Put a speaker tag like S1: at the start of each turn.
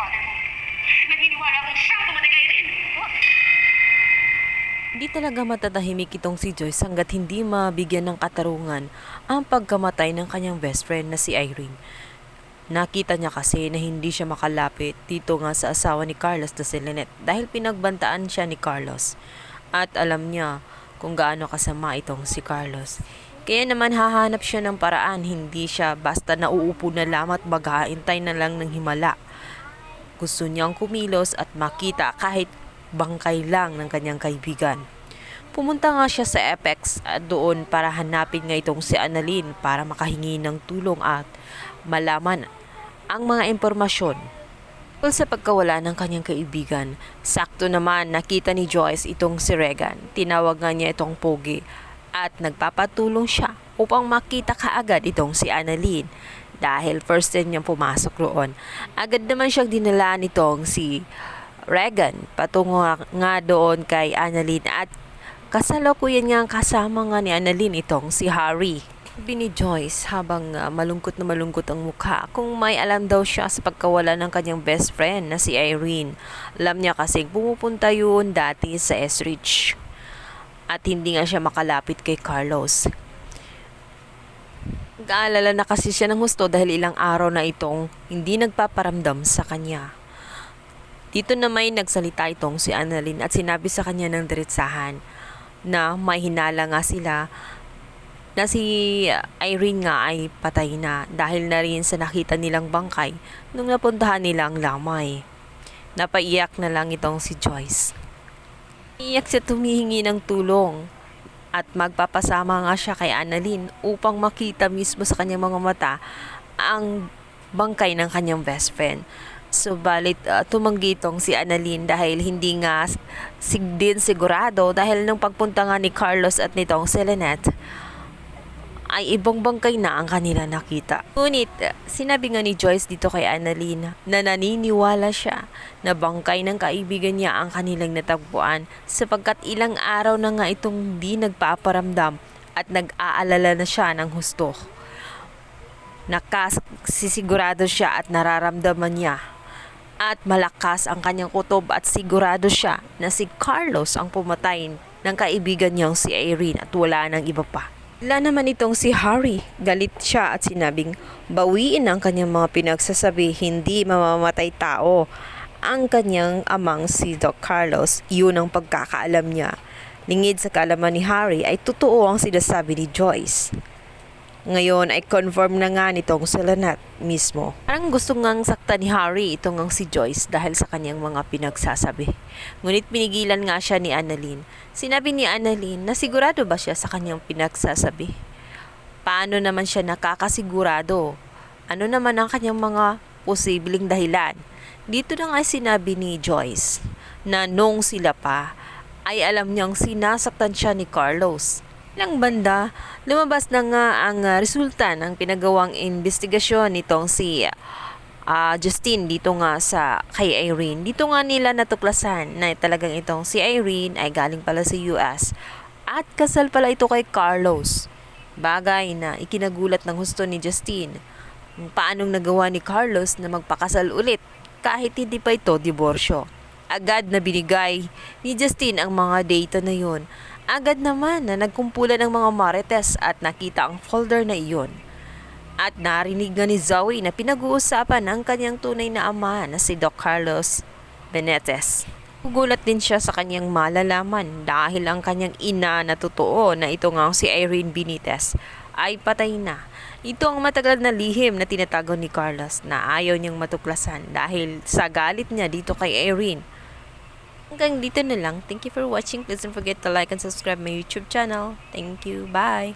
S1: father mo. Naniniwala akong siyang pumatay kay Irene.
S2: Di talaga matatahimik itong si Joyce hanggat hindi mabigyan ng katarungan ang pagkamatay ng kanyang best friend na si Irene. Nakita niya kasi na hindi siya makalapit dito nga sa asawa ni Carlos na si Lynette dahil pinagbantaan siya ni Carlos. At alam niya kung gaano kasama itong si Carlos. Kaya naman hahanap siya ng paraan, hindi siya basta nauupo na lamang at maghahintay na lang ng himala. Gusto niyang kumilos at makita kahit bangkay lang ng kanyang kaibigan. Pumunta nga siya sa Apex at doon para hanapin nga itong si Annalyn para makahingi ng tulong at malaman ang mga impormasyon tungkol sa pagkawala ng kanyang kaibigan. Sakto naman nakita ni Joyce itong si Regan. Tinawag nga niya itong Pogi at nagpapatulong siya upang makita kaagad itong si Annalyn. Dahil first time niyang pumasok roon, agad naman siyang dinala nitong si Regan patungo nga doon kay Annalyn at kasalukuyan nga kasama nga ni Annalyn itong si Harry. Sabi ni Joyce habang malungkot na malungkot ang mukha kung may alam daw siya sa pagkawala ng kanyang best friend na si Irene. Alam niya kasi pumupunta yun dati sa Esrich at hindi nga siya makalapit kay Carlos. Nag-aalala na kasi siya ng husto dahil ilang araw na itong hindi nagpaparamdam sa kanya. Dito na may nagsalita itong si Annalyn at sinabi sa kanya ng diretsahan na may hinala nga sila na si Irene nga ay patay na dahil na rin sa nakita nilang bangkay nung napuntahan nilang lamay. Napaiyak na lang itong si Joyce. Iyak siya tumihingi ng tulong at magpapasama nga siya kay Annalyn upang makita mismo sa kanyang mga mata ang bangkay ng kanyang best friend. Subalit tumanggi itong si Annalyn dahil hindi nga din sigurado dahil nung pagpunta nga ni Carlos at nitong si Lynette ay ibang bangkay na ang kanila nakita. Ngunit sinabi nga ni Joyce dito kay Annalyn na naniniwala siya na bangkay ng kaibigan niya ang kanilang natagpuan sapagkat ilang araw na nga itong di nagpaparamdam at nag-aalala na siya ng husto. Nakasisigurado siya at nararamdaman niya at malakas ang kanyang kutob at sigurado siya na si Carlos ang pumatay ng kaibigan niyang si Irene at wala nang iba pa. Wala naman itong si Harry. Galit siya at sinabing bawiin ang kanyang mga pinagsasabi, hindi mamamatay tao ang kanyang amang si Doc Carlos. Yun ang pagkakaalam niya. Lingid sa kaalaman ni Harry ay totoo ang sinasabi ni Joyce. Ngayon ay confirm na nga nitong si Lynette mismo. Parang gusto ngang sakta ni Harry itong ang si Joyce dahil sa kanyang mga pinagsasabi. Ngunit pinigilan nga siya ni Annalyn. Sinabi ni Annalyn na sigurado ba siya sa kanyang pinagsasabi? Paano naman siya nakakasigurado? Ano naman ang kanyang mga posibleng dahilan? Dito na nga sinabi ni Joyce na nung sila pa ay alam niyang sinasaktan siya ni Carlos. Ilang banda, lumabas na nga ang resulta ng pinagawang investigasyon nitong si Justine dito nga sa kay Irene. Dito nga nila natuklasan na talagang itong si Irene ay galing pala sa US at kasal pala ito kay Carlos. Bagay na ikinagulat ng husto ni Justine. Paanong nagawa ni Carlos na magpakasal ulit kahit hindi pa ito diborsyo. Agad na binigay ni Justine ang mga data na yun. Agad naman na nagkumpulan ng mga marites at nakita ang folder na iyon. At narinig nga ni Zoe na pinag-uusapan ang kanyang tunay na ama na si Doc Carlos Benitez. Gugulat din siya sa kanyang malalaman dahil ang kanyang ina na totoo na ito nga si Irene Benitez ay patay na. Ito ang matagal na lihim na tinatago ni Carlos na ayaw niyang matuklasan dahil sa galit niya dito kay Irene. Hanggang dito na lang. Thank you for watching. Please don't forget to like and subscribe my YouTube channel. Thank you. Bye!